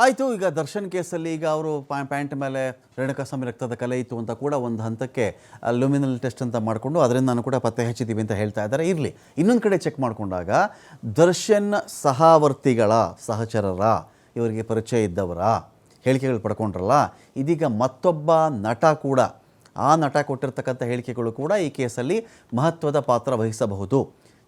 ಆಯಿತು. ಈಗ ದರ್ಶನ್ ಕೇಸಲ್ಲಿ ಈಗ ಅವರು ಪ್ಯಾಂಟ್ ಮೇಲೆ ರೇಣುಕಾಸ್ವಾಮಿ ರಕ್ತದ ಕಲೆ ಇತ್ತು ಅಂತ ಕೂಡ ಒಂದು ಹಂತಕ್ಕೆ ಲುಮಿನಲ್ ಟೆಸ್ಟ್ ಅಂತ ಮಾಡಿಕೊಂಡು ಅದರಿಂದ ನಾನು ಕೂಡ ಪತ್ತೆ ಹಚ್ಚಿದ್ದೀವಿ ಅಂತ ಹೇಳ್ತಾ ಇದ್ದಾರೆ. ಇರಲಿ, ಇನ್ನೊಂದು ಕಡೆ ಚೆಕ್ ಮಾಡಿಕೊಂಡಾಗ ದರ್ಶನ್ ಸಹವರ್ತಿಗಳ ಸಹಚರರ ಇವರಿಗೆ ಪರಿಚಯ ಇದ್ದವರ ಹೇಳಿಕೆಗಳು ಪಡ್ಕೊಂಡ್ರಲ್ಲ, ಇದೀಗ ಮತ್ತೊಬ್ಬ ನಟ ಕೂಡ, ಆ ನಟ ಕೊಟ್ಟಿರ್ತಕ್ಕಂಥ ಹೇಳಿಕೆಗಳು ಕೂಡ ಈ ಕೇಸಲ್ಲಿ ಮಹತ್ವದ ಪಾತ್ರ ವಹಿಸಬಹುದು.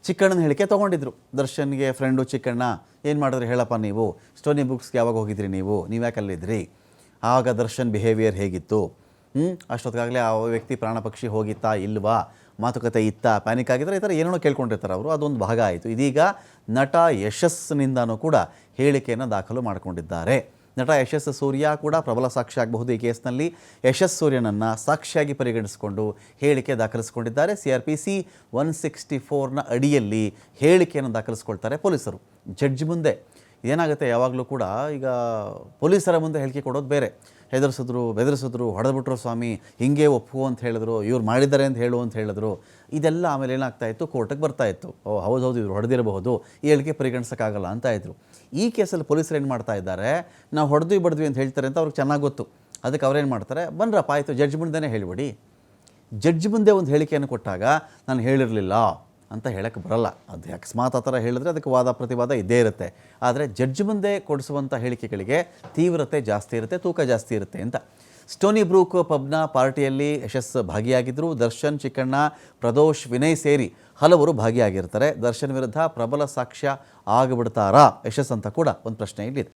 ಚಿಕ್ಕಣ್ಣನ ಹೇಳಿಕೆ ತೊಗೊಂಡಿದ್ರು. ದರ್ಶನ್ಗೆ ಫ್ರೆಂಡು ಚಿಕ್ಕಣ್ಣ, ಏನು ಮಾಡಿದ್ರಿ ಹೇಳಪ್ಪ ನೀವು, ಸ್ಟೋನಿ ಬುಕ್ಸ್ಗೆ ಯಾವಾಗ ಹೋಗಿದ್ರಿ ನೀವು ಯಾಕೆ ಅಲ್ಲಿದ್ರಿ, ಆವಾಗ ದರ್ಶನ್ ಬಿಹೇವಿಯರ್ ಹೇಗಿತ್ತು, ಅಷ್ಟೊತ್ತಿಗಾಗಲೇ ಆ ವ್ಯಕ್ತಿ ಪ್ರಾಣ ಪಕ್ಷಿ ಹೋಗಿತ್ತಾ ಇಲ್ವಾ, ಮಾತುಕತೆ ಇತ್ತಾ, ಪ್ಯಾನಿಕ್ ಆಗಿದ್ರೆ ಈ ಥರ ಏನೇನೋ ಕೇಳ್ಕೊಂಡಿರ್ತಾರೆ ಅವರು. ಅದೊಂದು ಭಾಗ ಆಯಿತು. ಇದೀಗ ನಟ ಯಶಸ್ಸಿನಿಂದನೂ ಕೂಡ ಹೇಳಿಕೆಯನ್ನು ದಾಖಲು ಮಾಡಿಕೊಂಡಿದ್ದಾರೆ. ನಟ ಯಶಸ್ ಸೂರ್ಯ ಕೂಡ ಪ್ರಬಲ ಸಾಕ್ಷಿ ಆಗಬಹುದು ಈ ಕೇಸ್ನಲ್ಲಿ. ಯಶಸ್ ಸೂರ್ಯನನ್ನು ಸಾಕ್ಷಿಯಾಗಿ ಪರಿಗಣಿಸಿಕೊಂಡು ಹೇಳಿಕೆ ದಾಖಲಿಸಿಕೊಂಡಿದ್ದಾರೆ. CRPC 164ನ ಅಡಿಯಲ್ಲಿ ಹೇಳಿಕೆಯನ್ನು ದಾಖಲಿಸ್ಕೊಳ್ತಾರೆ ಪೊಲೀಸರು. ಜಡ್ಜ್ ಮುಂದೆ ಏನಾಗುತ್ತೆ, ಯಾವಾಗಲೂ ಕೂಡ ಈಗ ಪೊಲೀಸರ ಮುಂದೆ ಹೇಳಿಕೆ ಕೊಡೋದು ಬೇರೆ. ಹೆದರಿಸಿದ್ರು, ಬೆದರಿಸಿದ್ರು, ಹೊಡೆದ್ಬಿಟ್ರು ಸ್ವಾಮಿ, ಹಿಂಗೆ ಒಪ್ಪು ಅಂತ ಹೇಳಿದ್ರು, ಇವ್ರು ಮಾಡಿದ್ದಾರೆ ಅಂತ ಹೇಳು ಅಂತ ಹೇಳಿದ್ರು. ಇದೆಲ್ಲ ಆಮೇಲೆ ಏನಾಗ್ತಾಯಿತ್ತು, ಕೋರ್ಟಿಗೆ ಬರ್ತಾಯಿತ್ತು. ಹೌದು ಇವ್ರು ಹೊಡೆದಿರಬಹುದು, ಈ ಹೇಳಿಕೆ ಪರಿಗಣಿಸೋಕ್ಕಾಗಲ್ಲ ಅಂತ ಇದ್ರು. ಈ ಕೇಸಲ್ಲಿ ಪೊಲೀಸರು ಏನು ಮಾಡ್ತಾ ಇದ್ದಾರೆ, ನಾವು ಹೊಡೆದ್ವಿ ಬಡ್ದ್ವಿ ಅಂತ ಹೇಳ್ತಾರೆ ಅಂತ ಅವ್ರಿಗೆ ಚೆನ್ನಾಗಿ ಗೊತ್ತು. ಅದಕ್ಕೆ ಅವ್ರೇನು ಮಾಡ್ತಾರೆ, ಬನ್ರಪ್ಪ ಆಯಿತು ಜಡ್ಜ್ ಮುಂದೆನೇ ಹೇಳಿಬಿಡಿ. ಜಡ್ಜ್ ಮುಂದೆ ಒಂದು ಹೇಳಿಕೆಯನ್ನು ಕೊಟ್ಟಾಗ ನಾನು ಹೇಳಿರಲಿಲ್ಲ ಅಂತ ಹೇಳಕ್ಕೆ ಬರಲ್ಲ. ಅದು ಅಕಸ್ಮಾತ್ ಆ ಥರ ಹೇಳಿದ್ರೆ ಅದಕ್ಕೆ ವಾದ ಪ್ರತಿವಾದ ಇದ್ದೇ ಇರುತ್ತೆ. ಆದರೆ ಜಡ್ಜ್ ಮುಂದೆ ಕೊಡಿಸುವಂಥ ಹೇಳಿಕೆಗಳಿಗೆ ತೀವ್ರತೆ ಜಾಸ್ತಿ ಇರುತ್ತೆ, ತೂಕ ಜಾಸ್ತಿ ಇರುತ್ತೆ ಅಂತ. ಸ್ಟೋನಿ ಬ್ರೂಕ್ ಪಬ್ನ ಪಾರ್ಟಿಯಲ್ಲಿ ಯಶಸ್ ಭಾಗಿಯಾಗಿದ್ದರು. ದರ್ಶನ್, ಚಿಕ್ಕಣ್ಣ, ಪ್ರದೋಷ್, ವಿನಯ್ ಸೇರಿ ಹಲವರು ಭಾಗಿಯಾಗಿರ್ತಾರೆ. ದರ್ಶನ್ ವಿರುದ್ಧ ಪ್ರಬಲ ಸಾಕ್ಷ್ಯ ಆಗಿಬಿಡ್ತಾರಾ ಯಶಸ್ ಅಂತ ಕೂಡ ಒಂದು ಪ್ರಶ್ನೆ ಇಲ್ಲಿದೆ.